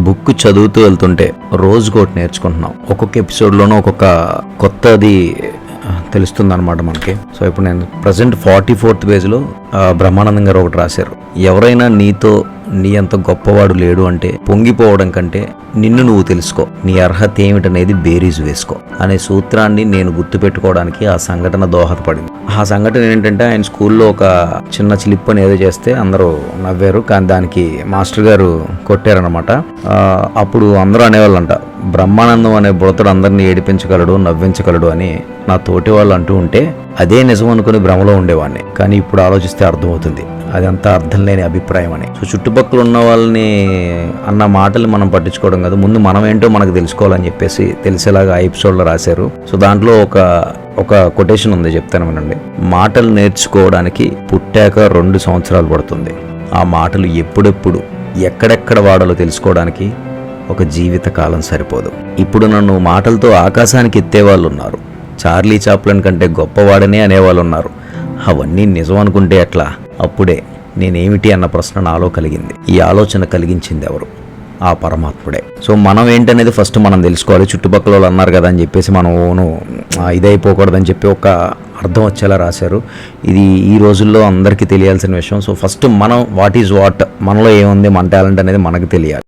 Book చదువుతూ వెళ్తుంటే రోజుకోటి నేర్చుకుంటున్నాం. ఒక్కొక్క ఎపిసోడ్లోనూ ఒక్కొక్క కొత్తది తెలుస్తుంది అనమాట మనకి. సో ఇప్పుడు నేను ప్రజెంట్ 44th పేజ్లో బ్రహ్మానందం గారు ఒకటి రాశారు. ఎవరైనా నీతో నీ అంత గొప్పవాడు లేడు అంటే పొంగిపోవడం కంటే నిన్ను నువ్వు తెలుసుకో, నీ అర్హత ఏమిటనేది బేరీజు వేసుకో అనే సూత్రాన్ని నేను గుర్తుపెట్టుకోవడానికి ఆ సంఘటన దోహదపడింది. ఆ సంఘటన ఏంటంటే, ఆయన స్కూల్లో ఒక చిన్న చిలిప్ అని ఏదో చేస్తే అందరూ నవ్వారు, కానీ దానికి మాస్టర్ గారు కొట్టారనమాట. అప్పుడు అందరూ అనేవాళ్ళంట, బ్రహ్మానందం అనే బుడతడు అందరినీ ఏడిపించగలడు, నవ్వించగలడు అని నా తోటి వాళ్ళు అంటూ ఉంటే అదే నిజం అనుకుని భ్రమలో ఉండేవాడిని. కానీ ఇప్పుడు ఆలోచిస్తే అర్థమవుతుంది అదంతా అర్థం లేని అభిప్రాయం అని. సో చుట్టుపక్కల ఉన్న వాళ్ళని అన్న మాటలు మనం పట్టించుకోవడం కాదు, ముందు మనం ఏంటో మనకు తెలుసుకోవాలని చెప్పేసి తెలిసేలాగా ఆ ఎపిసోడ్లో రాశారు. సో దాంట్లో ఒక కొటేషన్ ఉంది, చెప్తాను వినండి. మాటలు నేర్చుకోవడానికి పుట్టాక 2 సంవత్సరాలు పడుతుంది, ఆ మాటలు ఎప్పుడెప్పుడు ఎక్కడెక్కడ వాడాలో తెలుసుకోవడానికి ఒక జీవిత కాలం సరిపోదు. ఇప్పుడు నన్ను మాటలతో ఆకాశానికి ఎత్తేవాళ్ళు ఉన్నారు, చార్లీ చాప్లిన్ కంటే గొప్పవాడనే అనేవాళ్ళు ఉన్నారు. అవన్నీ నిజం అనుకుంటే ఎట్లా? అప్పుడే నేనేమిటి అన్న ప్రశ్న నాలో కలిగింది. ఈ ఆలోచన కలిగించింది ఎవరు? ఆ పరమాత్ముడే. సో మనం ఏంటనేది ఫస్ట్ మనం తెలుసుకోవాలి. చుట్టుపక్కల వాళ్ళు అన్నారు కదా అని చెప్పేసి మనం ఇదైపోకూడదని చెప్పి ఒక అర్థం వచ్చేలా రాశారు. ఇది ఈ రోజుల్లో అందరికీ తెలియాల్సిన విషయం. సో ఫస్ట్ మనం వాట్ ఈజ్ వాట్, మనలో ఏముంది, మన టాలెంట్ అనేది మనకు తెలియాలి.